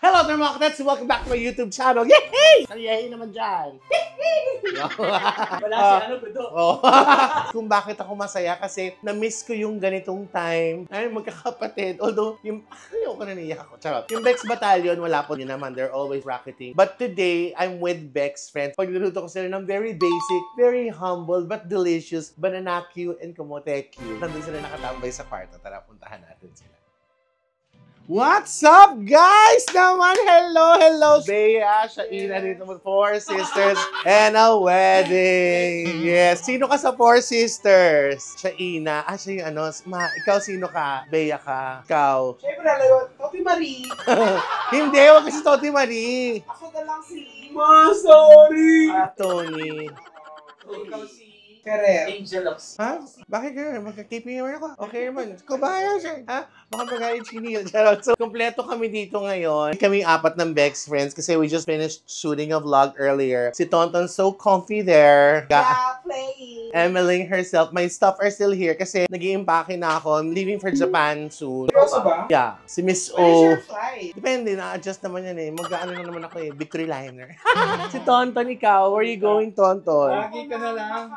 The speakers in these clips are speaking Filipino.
Hello there mga kadets! Welcome back to my YouTube channel! Yay! Saliyahin naman dyan! Wala si ano, Gudo. Oh. Kung bakit ako masaya kasi na-miss ko yung ganitong time. Ay, magkakapatid. Although, ayoko na niyak ako. Charot. Yung Bex Battalion, wala po yun naman. They're always rocketing. But today, I'm with Bex friends. Pagluluto ko sila ng very basic, very humble, but delicious banana Q and kamote Q. Nandun sila nakatambay sa kwarto. Tara, puntahan natin sila. What's up, guys? Naman, hello. Bea, Shaina dito with Four Sisters and a wedding. Yes. Sino ka sa Four Sisters? Shaina. Siya yung ano. Ikaw sino ka? Bea ka. Ikaw. Siyempre, alam, Toti Marie. Hindi, wag kasi Toti Marie. Ako na lang si Ma, sorry. Tony. Ikaw si Ferrer. Angelos. Ha? Bakit gano'n? Magka-keeping naman ako. Okay naman. Kubayan siya. Ha? Baka magalit si Neil. So, kompleto kami dito ngayon. Kami apat ng Bex friends kasi we just finished shooting a vlog earlier. Si Tonton so comfy there. Yeah, playing. Emily herself. My stuff are still here kasi nag-i-impake na ako. I'm leaving for Japan soon. Seryoso ba? Yeah. Si Miss Where's O. your flight? Depende. Na-adjust naman yan eh. Mag-ano na naman ako eh. Victory liner. Si Tonton, ikaw. Where are you going, Tonton? Lagi ka na lang.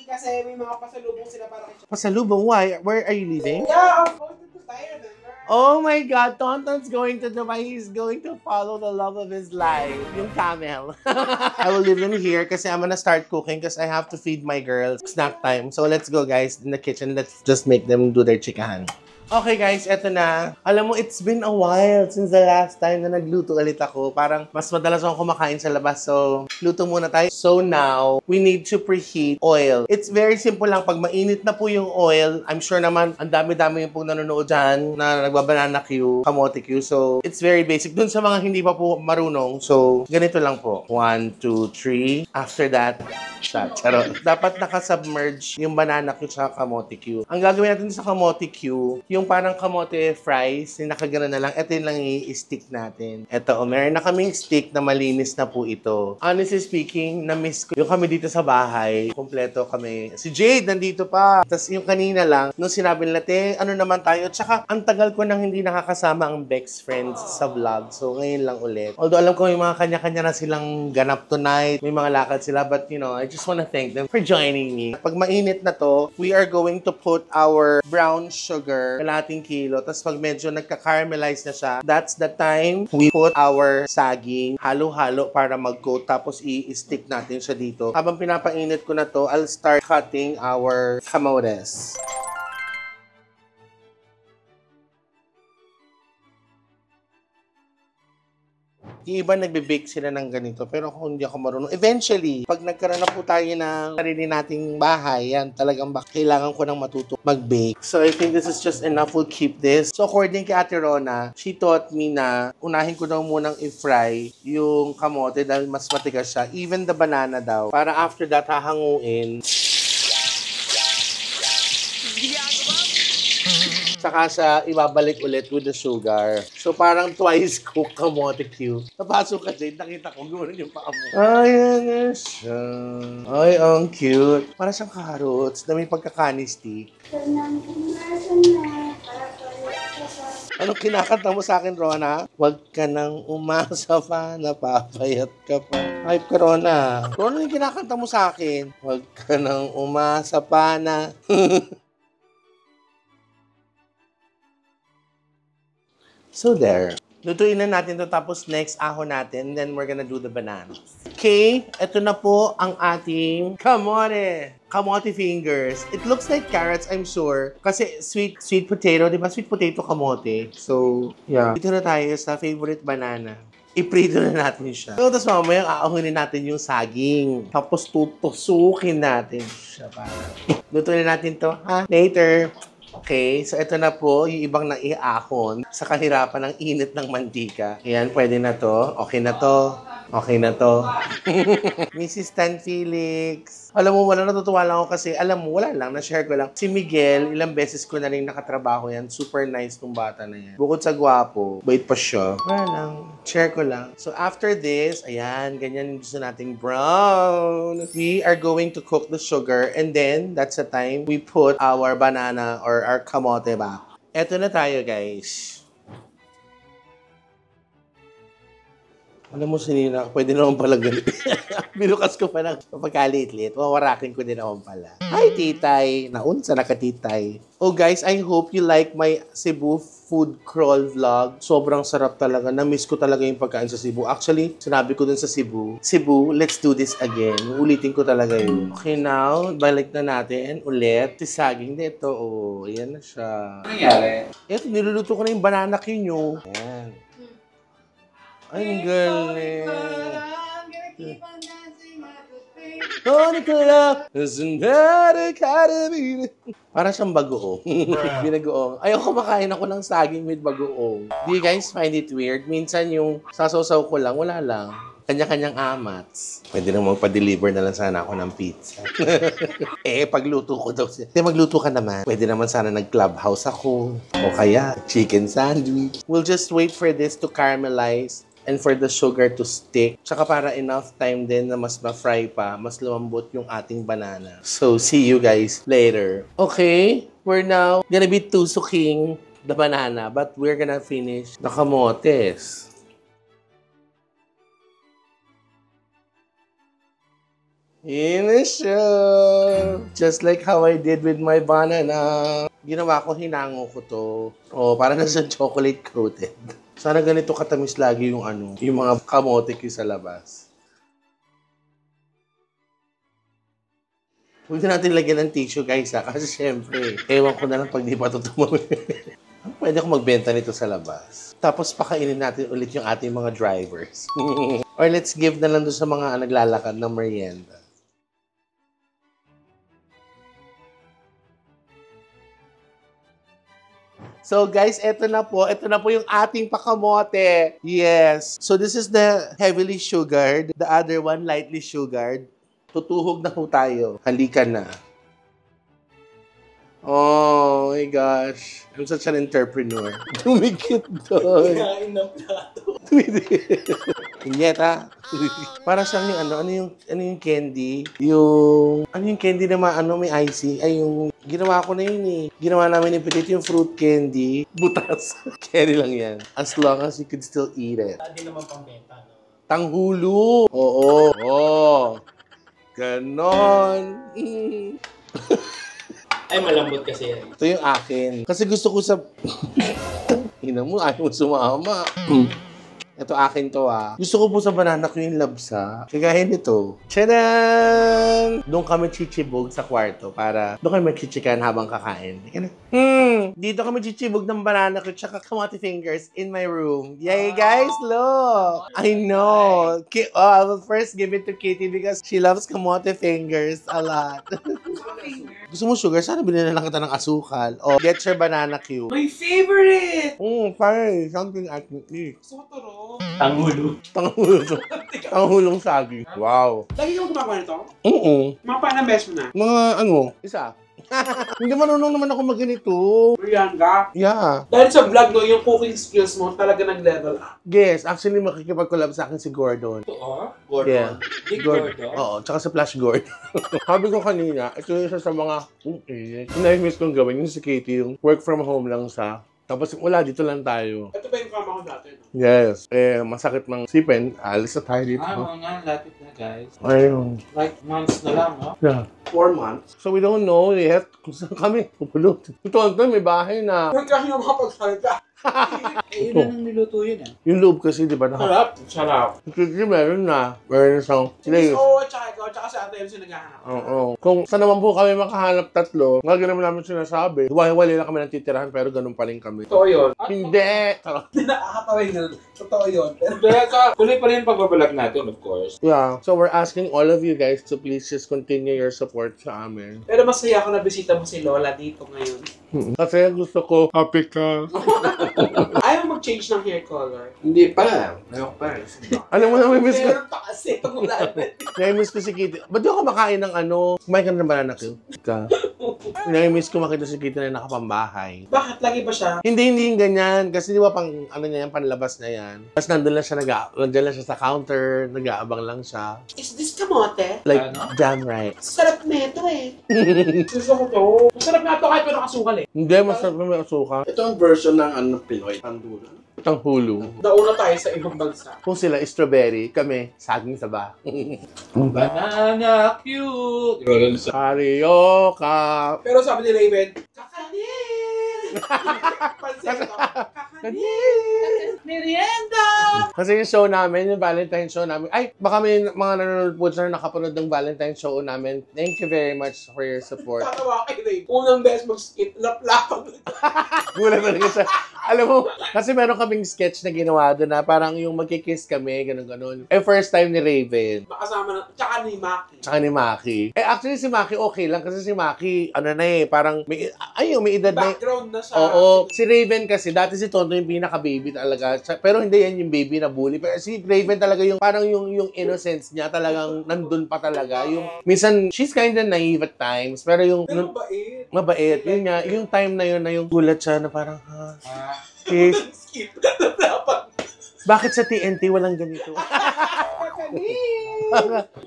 Kasi may mga pasalubong sila para kay Pasalubong? Why? Where are you leaving? Yeah, I'm going to Thailand. Oh my God, Tonton's going to Dubai. He's going to follow the love of his life. Yung camel. I will leave them here kasi I'm gonna start cooking because I have to feed my girls. Snack time. So let's go guys in the kitchen. Let's just make them do their chikahan. Okay guys, eto na. Alam mo, it's been a while since the last time na nagluto ulit ako. Parang mas madalas akong kumakain sa labas. So, luto muna tayo. So now, we need to preheat oil. It's very simple lang. Pag mainit na po yung oil, I'm sure naman, ang dami-dami yung pong nanonood dyan na nagbabanana Q, kamote Q. So, it's very basic. Dun sa mga hindi pa po marunong. So, ganito lang po. 1, 2, 3. After that, shot. Charot. Dapat nakasubmerge yung banana Q sa kamote Q. Ang gagawin natin sa kamote Q, yung parang kamote fries, nakagana na lang, ito yung lang i-stick natin. Ito, meron na kaming stick na malinis na po ito. Honestly speaking, na-miss ko yung kami dito sa bahay. Kompleto kami. Si Jade, nandito pa. Tapos yung kanina lang, nung sinabi nila, ano naman tayo? Tsaka, ang tagal ko nang hindi nakakasama ang Bex friends sa vlog. So, ngayon lang ulit. Although, alam ko yung mga kanya-kanya na silang ganap tonight. May mga lakad sila. But, you know, I just wanna thank them for joining me. Pag mainit na to, we are going to put our brown sugar, kalahating kilo. Tapos pag medyo nagka-caramelize na siya, that's the time we put our saging, halo-halo para mag-coat. Tapos i-stick natin siya dito. Habang pinapainit ko na to, I'll start cutting our camotes. Yung iba nagbe-bake sila ng ganito, pero kung hindi ako marunong, eventually, pag nagkaroon na po tayo ng sarili nating bahay, yan, talagang kailangan ko nang matuto mag-bake. So, I think this is just enough. We'll keep this. So, according kay Ate Rona, she taught me na unahin ko daw munang i-fry yung kamote dahil mas matigas siya. Even the banana daw. Para after that, hahanguin. Saka siya ibabalik ulit with the sugar. So, parang twice cook kamote Q. Napasok ka dyan, nakita ko, gano'n yung paa mo. Ayan na siya. Ay, ang cute. Para siyang carrots na may pagkakani-stick. Anong kinakanta mo sa akin, Rona? Huwag ka nang umasa pa, napapayat ka pa. Hype ka, Rona. Rona, yung kinakanta mo sa akin? Huwag ka nang umasa pa na. So there. Lutuin na natin to tapos next ahon natin. Then we're gonna do the bananas. Okay, ito na po ang ating kamote. Kamote fingers. It looks like carrots, I'm sure. Kasi sweet potato, di ba? Sweet potato kamote. So, yeah. Dito na tayo sa favorite banana. Iprito na natin siya. So, tapos mamaya aahunin natin yung saging. Tapos tutusukin natin siya. Lutuin na natin to, ha? Later. Okay, so ito na po yung ibang naiahon sa kahirapan ng init ng mantika. Ayan, pwede na to. Okay na to. Okay na to. Mrs. Tan Felix. Alam mo, wala, natutuwa lang ako kasi, alam mo, wala lang, na-share ko lang. Si Miguel, ilang beses ko na rin nakatrabaho yan. Super nice tong bata na yan. Bukod sa gwapo, bait pa siya. Wala lang, share ko lang. So after this, ayan, ganyan yung gusto nating brown. We are going to cook the sugar and then, that's the time we put our banana or our kamote back. Eto na tayo, guys. Alam mo, sinina, pwede naman pala ganito. Binukas ko pa ng pagkaliit-liit. Wawarakin ko din naman pala. Hi, titay! Naunsa na ka, titay. Oh, guys, I hope you like my Cebu food crawl vlog. Sobrang sarap talaga. Na-miss ko talaga yung pagkain sa Cebu. Actually, sinabi ko dun sa Cebu, let's do this again. Ulitin ko talaga yun. Okay, now, balik na natin ulit. Si saging na ito. Oh, ayan na siya. Ano nangyari? Ito, niluluto ko na yung banana quinoa. Ayan. Ay, ang galing. Para siyang bagoong. Binagoong. Ayoko makain ako ng saging with bagoong. Do you guys find it weird? Minsan yung sasaw-saw ko lang, wala lang. Kanya-kanyang amats. Pwede na magpa-deliver na lang sana ako ng pizza. Pagluto ko daw siya. Magluto ka naman. Pwede naman sana nag-clubhouse ako. O kaya, chicken sandwich. We'll just wait for this to caramelize and for the sugar to stick. Tsaka para enough time din na mas ma-fry pa, mas lumambot yung ating banana. So, see you guys later. Okay, we're now gonna be tusuking the banana, but we're gonna finish the kamotes. Yun na siya. Just like how I did with my banana. Ginawa ko, hinango ko to. Oh, para na siyang chocolate coated. Sana ganito katamis lagi yung yung mga kamote ko sa labas. Huwag na natin lagyan ng tissue, guys, ha? Kasi syempre, ewan ko na lang pag di pa ito tumawin. Pwede ako magbenta nito sa labas. Tapos pakainin natin ulit yung ating mga drivers. Or let's give na lang doon sa mga naglalakad ng merienda. So guys, ito na po yung ating pakamote. Yes. So this is the heavily sugared, the other one lightly sugared. Tutuhog na po tayo. Halika na. Oh my gosh. I'm such an entrepreneur. Tumikit doon. Kain ng plato. Inyeta. Para siyang yung ano yung candy? Yung candy na may icing? Ay, yung ginawa ko na yun eh. Ginawa namin ni Petit yung fruit candy. Butas. Candy lang yan. As long as you could still eat it. Hindi naman pambenta, no? Tanghulo. Oo. Oh. Ganon. Ay, malambot kasi yan. Ito yung akin. Kasi gusto ko sa... Ina mo, ayaw mo sumama. Ito akin to ah. Gusto ko po sa banana ko yung labsa. Kagaya nito. Tcharam! Doon kami chichibog sa kwarto para doon kami chichikan habang kakain. Dito kami chichibog ng banana ko tsaka kamote fingers in my room. Yay guys, look! I know. I will first give it to Kitty because she loves kamote fingers a lot. Gusto mo sugar? Sana binili lang kita ng asukal. Oh, get your banana cube. My favorite! Fine. Something I can eat. Gusto ko to, Ro. Tanghulong saging. Wow. Lagi ka mo gumagawa nito? Oo. Mga paano best mo na? Mga isa. Hindi marunong naman ako mag-ganito. Riyan ka? Yeah. Dahil sa vlog, no, yung cooking skills mo talaga nag-level up. Yes, actually makikipag-collab sa akin si Gordon. Oo? Gordon? Yeah. Big Gordon? Oo, tsaka sa Flash Gordon. Sabi ko kanina, ito yung isa sa mga na-miss kong gawin yung si Katie, yung work from home lang sa. Tapos wala, dito lang tayo. Ito ba yung kama ko dati? No? Yes. Masakit ng sipin. Alis na tayo dito. Oo nga, lapit na guys. Ayun. Like months na lang, no? Yeah. 4 months. So we don't know yet kung saan kami pupulot. Ito, may bahay na. Huwag kasi yung makapagsalita. Yun na nang niluto yun eh. Yung loob kasi, di ba? Sarap. Sarap. Kasi meron na. Meron na siyang... Oo, tsaka ikaw, tsaka si ate yung sinaghahanap. Oo. Kung saan naman po kami makahanap tatlo, nga naman namin sinasabi. Wali lang kami natitirahan pero ganun pa rin kami. Totoo yun. Hindi! Hindi nakakatawin yun. Totoo yun. Pero tuloy pa rin yung pagbabalag natin, of course. Yeah. So we're asking all of you guys to please just continue your support sa amin. Pero masaya ako na bisita mo si Lola dito ngayon. Kasi gusto ko happy ka. Ayaw mag-change ng hair color. Hindi pa. Ayaw pa. Alam mo na, may miss ko. Meron pa kasi itong ulan. Nai-miss ko si Kitty. Ba't di ako makain ng kumain ka na ng banana cue? Nai-miss ko makita si Kitty na nakapambahay. Bakit? Lagi ba siya? Hindi yung ganyan. Kasi di ba niya yan, panlabas na yan. Tapos nandun lang siya sa counter, nag-aabang lang siya. Is this kamote? Like, Ano? damn right. Sarap na ito eh. Gusto ko to. Masarap nga ito kahit pero nakasukal eh. Hindi, masarap na may asuka. Ito ang version ng Pinoy. Tandulan. Papuntang Hulu. Nauna tayo sa ibang bansa. Kung sila strawberry, kami saging saba. Banana cute. Carioca. Pero sabi ni Raven, kakanin! Pansin ko, kakanin! Merienda! Kasi yung show namin, yung Valentine show namin, ay, baka may mga nanonood po na nakapanood ng Valentine show namin. Thank you very much for your support. Tatawa kay Raven. Unang beses mag-skit, laplapan. Gulat talaga siya. Alam mo, kasi meron kaming sketch na ginawa doon na parang yung magkikiss kami, ganun-ganun. Eh, first time ni Raven. Makasama na, tsaka ni Maki. Tsaka ni Maki. Eh, actually, si Maki okay lang kasi si Maki, ano na eh, parang may edad na. Background na siya. Oo. Si Raven kasi, dati si Tonto yung pinaka-baby talaga. Pero hindi yan yung baby na bully. Pero si Raven talaga yung, parang yung innocence niya talagang nandun pa talaga. Yung, minsan, she's kinda naive at times. Pero yung, Pero mabait. mabait. Yun nga, yung time na yun na yung gulat siya na parang, kiss. Skip. Laplapan. Bakit sa TNT walang ganito?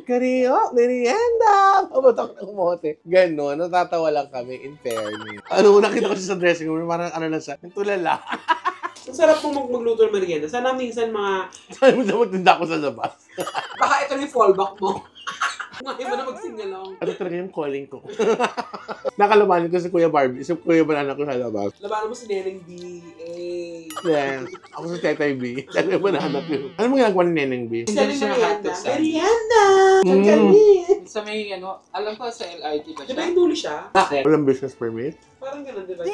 Kario, merienda! Pabatok ng mote. Ganon, natatawa lang kami, in fairness. Ano, nakita ko siya sa dressing room, parang ano lang siya, yung tulala. Ang sarap mong magluto ng merienda. Sana minsan mga... Sabi mo na magtinda ko sa labas. Baka ito na yung fallback mo. Ngayon mo na mag-singalong. Ano talaga yung calling ko? Nakalabanin ko si Kuya Barbie, si Kuya Banana ko sa labas. Labanan mo si Neneng B. Yes, ako si Tetay B. Tetay Banana ko. Ano mo ginagawa ni Neneng B? Isa Hindi rin siya merienda. hotdog sa- Merienda! Kakanin! Sa may ano, alam ko sa LRT ba Di ba siya? yung duli siya? Bakit? Walang business permit? Parang ganun, di ba?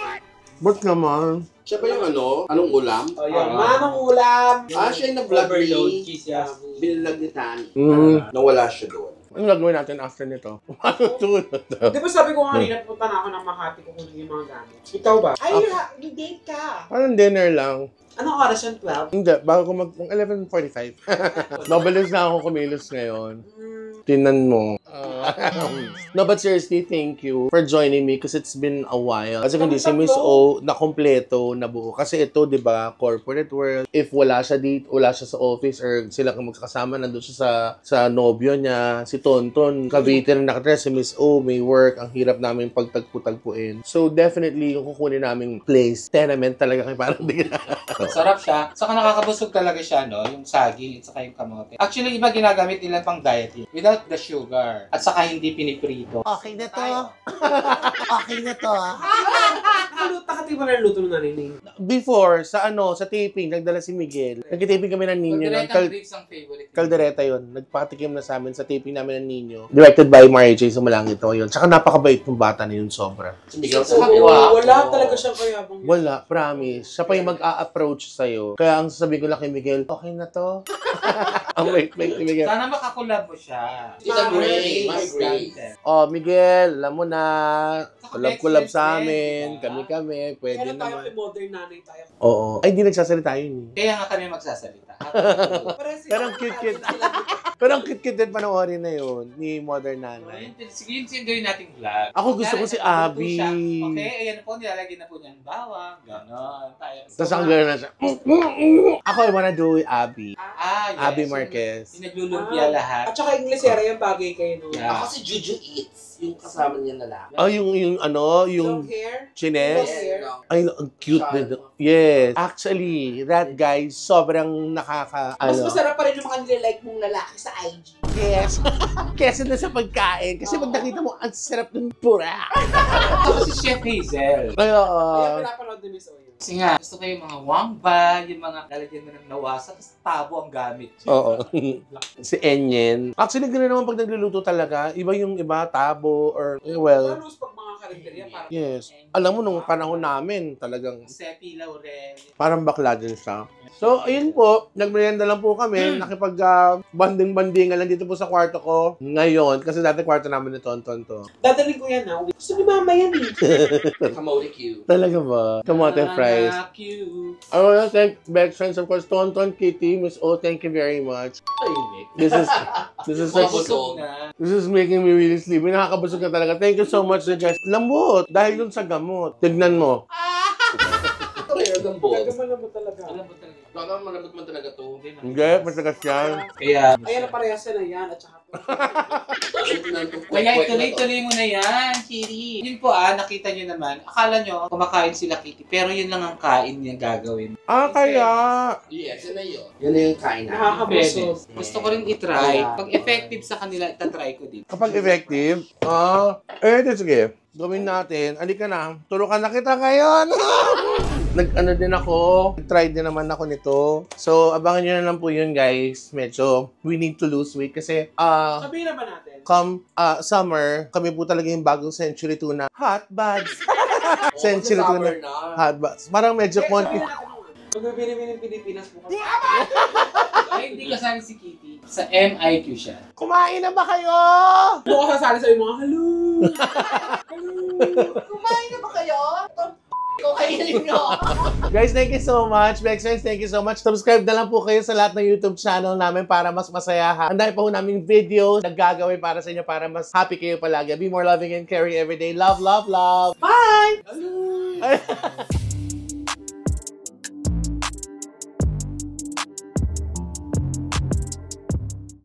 Ba't naman? Siya ba yung ano? Anong ulam? Oh, yan. Manong ulam! Siya yung nag-vlog Overload ni cheese yan. Binilag ni Tan. Mm. Nawala siya doon. Ano gagawin natin after nito? Matutulog. Di ba sabi ko kanina, punta na ako ng Makati kukunin yung mga gamit. Ikaw ba? Ay, date ka! Parang dinner lang. Anong oras yung 12? Hindi, bago ko 11:45. Mabilis na ako kumilos ngayon. Tinan mo. No, but seriously, thank you for joining me kasi it's been a while. Kasi kung di si Miss O na kompleto, na buo. Kasi ito, di ba, corporate world. If wala siya dito, wala siya sa office or sila kang magkakasama, nandun siya sa nobyo niya, si Tonton, Cavite na nakatira, si Miss O, may work, ang hirap namin pagtagpo-tagpuin. So, definitely, yung kukunin naming place, tenement talaga kayo parang di na. Sarap siya. Saka nakakabusog talaga siya, no? Yung saging at saka yung kamote. Actually, iba ginagamit nila pang diet yun. Without the sugar. At saka hindi piniprito. Okay na to. Okay na to, ha? Nakati ba na luto ng narinig? Before, sa taping, nagdala si Miguel. Nagtitaping kami ng Nino. Calderetang grapes ang favorite. Caldereta yun. Nagpatikim na sa amin sa taping namin ng Nino. Directed by Maria J. Sumalangit to yun. Tsaka napakabait ng bata na yun, sobra. Hindi ka Wala talaga siyang kayabang. Wala, promise. Siya pa yung mag-a-approach sa'yo. Kaya ang sasabihin ko lang kay Miguel, okay na to. Ang wait ni Miguel. Sana makakulab mo siya. Tita Grace. Oh, Miguel, alam mo na. Kulab-kulab Next sa year, amin. diba? Kami-kami. Pwede Kaya tayo naman. kay modern nanay tayo. Oo. Ay, hindi nagsasalita yun. Kaya nga kami magsasalita. Pero ang cute-cute. Pero ang cute-cute din panoorin na yun ni Modern Nanay. Sige, gawin nating vlog. Ako gusto ko si Abby. Okay, ayan po, nilalagyan na po niya ng bawang. Ganon. Tapos ang gano'n na siya. Ako, I wanna do Abby. Yes. Abby Marquez. Yung naglulumpia lahat. At saka Inglesera yung bagay kayo, no? Yeah. Ako si Juju Eats. Yung kasama niya lalaki. Oh, yung Long hair? chines. Long hair? Ay, ang cute din. Yes. Actually, that guy, sobrang nakaka, Mas masarap pa rin yung mga nililike mong lalaki sa IG. Yes. Kesa na sa pagkain. Kasi pag nakita mo, ang sarap ng pura. Ako si Chef Hazel. Ay, oo. Kaya pinapanood ni Miss Oyo. Kasi nga, gusto ko yung mga wangba, yung mga lalagyan mo ng nawasa, tapos tabo ang gamit. Oo. Si Enyen. Actually, gano'n naman pag nagluluto talaga. Iba yung iba, tabo, or, well, Lalo pag mga karinderya, parang... yes. Alam mo, nung panahon namin, talagang Sepi Laurel. parang bakla din siya. So, ayun po, nagmerienda lang po kami, nakipag-banding-bandingan lang dito po sa kwarto ko. Ngayon, kasi dati kwarto namin ni Tonton to. Dadaling ko yan, ha? Gusto ni Mama yan, eh. Kamote Q. Talaga ba? Kamote fries. Cute. I wanna thank Bex friends, of course, Tonton, Kitty, Miss O, thank you very much. This is such, Mabusog na. this is making me really sleepy. Nakakabusog na talaga. Thank you so much, guys. Lambot, dahil dun sa gamot. Tignan mo. Kaya gambot. Gagaman mo talaga. Alam mo talaga. Baka malambot man talaga to. Hindi, matagas yan. Kaya, Ayan na parehas na yan, at saka Kaya tuloy-tuloy mo na yan, Chiri. Yun po nakita nyo naman. Akala nyo, kumakain sila Kitty. Pero yun lang ang kain niya gagawin. Kaya. Yes, yun na yun. Yun na yung kain na. Nakakabusog. Gusto ko rin itry. Pag effective sa kanila, itatry ko din. Kapag effective, sige. Gawin natin. Alika na. Turukan na kita ngayon. Nag-ano din ako. Nag-try din naman ako nito. So, abangan nyo na lang po yun, guys. Medyo, we need to lose weight kasi, Sabihin na ba natin? come summer, kami po talaga yung bagong Century Tuna. Hot buds. Century Tuna. Hot buds. Parang medyo konti. Magbibini-bini Pilipinas po kami. Ay, hindi kasali si Kitty. Sa MIQ siya. Kumain na ba kayo? Doon ko sasali sa mga hello. Kumain na ba kayo? Kumain nyo. Guys, thank you so much. Best friends, thank you so much. Subscribe na lang po kayo sa lahat ng YouTube channel namin para mas masaya ha. Ang dami pa po namin videos na gagawin para sa inyo para mas happy kayo palagi. Be more loving and caring every day. Love, love, love. Bye! Hello.